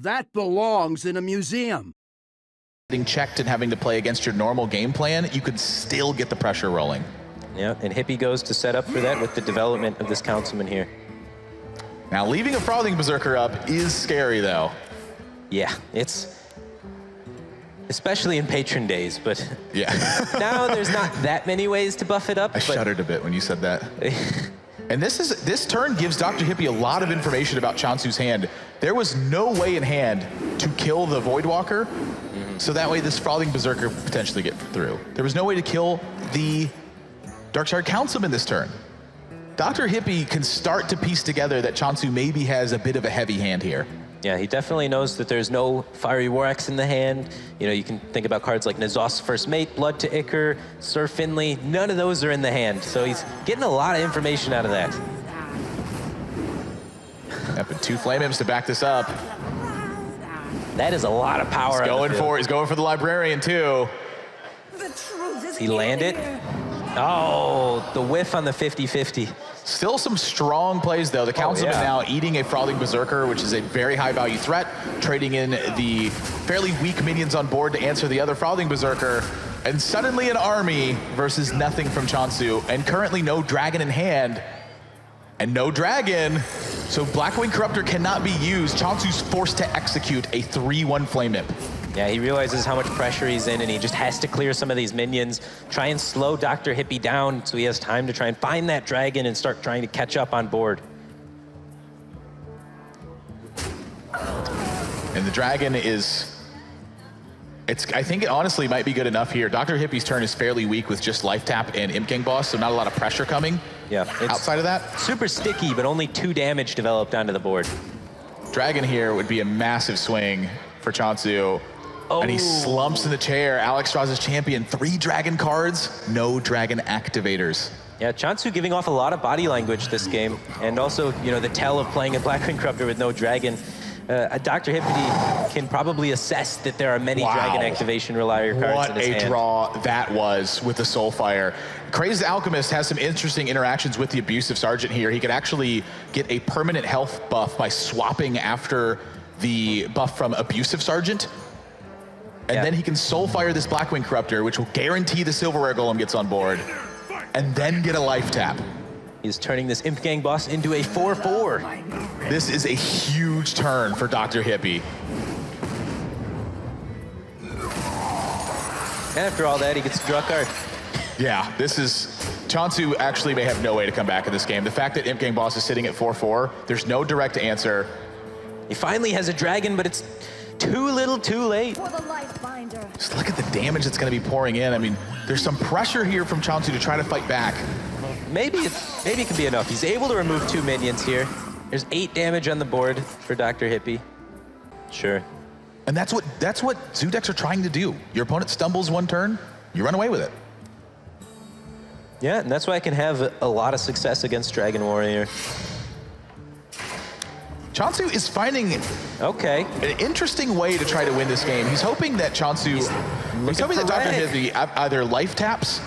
That belongs in a museum. Getting checked and having to play against your normal game plan, you could still get the pressure rolling. Yeah, and Hippie goes to set up for that with the development of this councilman here. Now, leaving a Frothing Berserker up is scary, though. Yeah, it's... especially in patron days, but yeah. now there's not that many ways to buff it up. I shuddered a bit when you said that. And this turn gives Dr. Hippie a lot of information about Che0nsu's hand. There was no way in hand to kill the Voidwalker, so that way this Frothing Berserker could potentially get through. There was no way to kill the Darkshard Councilman this turn. Dr. Hippie can start to piece together that Che0nsu maybe has a bit of a heavy hand here. Yeah, he definitely knows that there's no Fiery War Axe in the hand. You know, you can think about cards like N'Zoth's First Mate, Blood to Ichor, Sir Finley. None of those are in the hand, so he's getting a lot of information out of that. Yep, and 2 Flame Imps to back this up. That is a lot of power. He's going for the Librarian, too. He landed. Oh, the whiff on the 50-50. Still some strong plays, though. The Councilman now eating a Frothing Berserker, which is a very high-value threat, trading in the fairly weak minions on board to answer the other Frothing Berserker, and suddenly an army versus nothing from Che0nsu, and currently no dragon in hand, and no dragon, so Blackwing Corruptor cannot be used. Che0nsu's forced to execute a 3-1 Flame Imp. Yeah, he realizes how much pressure he's in, and he just has to clear some of these minions, try and slow Dr. Hippie down so he has time to try and find that dragon and start trying to catch up on board. And the dragon is... I think it honestly might be good enough here. Dr. Hippie's turn is fairly weak with just Life Tap and Imp Gang Boss, so not a lot of pressure coming. Yeah, outside of that. Super sticky, but only 2 damage developed onto the board. Dragon here would be a massive swing for Che0nsu. Oh. And he slumps in the chair. Alex draws his champion. 3 dragon cards, no dragon activators. Yeah, Che0nsu giving off a lot of body language this game, and also, you know, the tell of playing a Blackwing Corruptor with no dragon. Dr. Hippie can probably assess that there are many dragon activation relier cards in his hand. What a draw that was with the Soulfire. Crazed Alchemist has some interesting interactions with the Abusive Sergeant here. He could actually get a permanent health buff by swapping after the buff from Abusive Sergeant. And then he can Soulfire this Blackwing Corruptor, which will guarantee the Silver Rare Golem gets on board, and then get a Life Tap. He's turning this Imp Gang boss into a 4-4. This is a huge turn for Dr. Hippie. And after all that, he gets a draw card. Yeah, this is... Che0nsu actually may have no way to come back in this game. The fact that Imp Gang boss is sitting at 4-4, there's no direct answer. He finally has a dragon, but it's too little too late. Just look at the damage that's going to be pouring in. I mean, there's some pressure here from Che0nsu to try to fight back. Maybe it can be enough. He's able to remove 2 minions here. There's 8 damage on the board for Dr. Hippie. Sure. And that's what Zoo decks are trying to do. Your opponent stumbles 1 turn, you run away with it. Yeah, and that's why I can have a lot of success against Dragon Warrior. Che0nsu is finding an interesting way to try to win this game. He's hoping that he's hoping that Dr. Hippie either Life Taps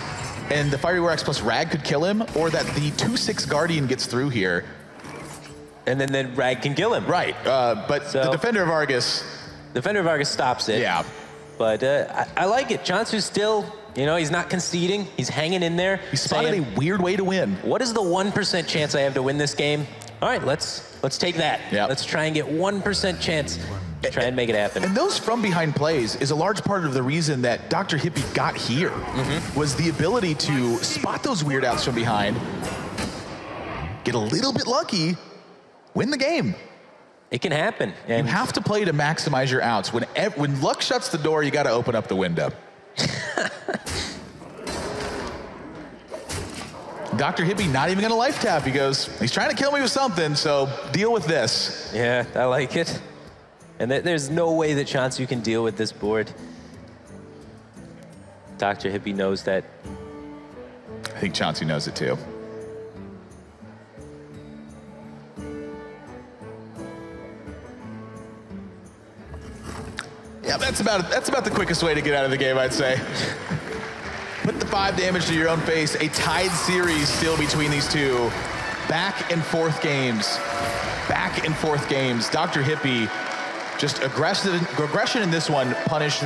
and the Fiery War Axe plus Rag could kill him, or that the 2/6 Guardian gets through here. And then Rag can kill him. Right, but the Defender of Argus... Defender of Argus stops it. Yeah. But I like it. Che0nsu's still, you know, he's not conceding. He's hanging in there. He's spotted a weird way to win. What is the 1% chance I have to win this game? All right, let's take that. Yep. Let's try and get 1% chance to try and make it happen. And those from behind plays is a large part of the reason that Dr. Hippie got here, was the ability to spot those weird outs from behind, get a little bit lucky, win the game. It can happen. And you have to play to maximize your outs. When luck shuts the door, you got to open up the window. Dr. Hippie not even going to Life Tap. He goes, he's trying to kill me with something, so deal with this. Yeah, I like it. And there's no way that Che0nsu can deal with this board. Dr. Hippie knows that. I think Che0nsu knows it too. Yeah, that's about the quickest way to get out of the game, I'd say. Put the 5 damage to your own face. A tied series still between these two. Back and forth games. Back and forth games. Dr. Hippie Just aggression in this one punished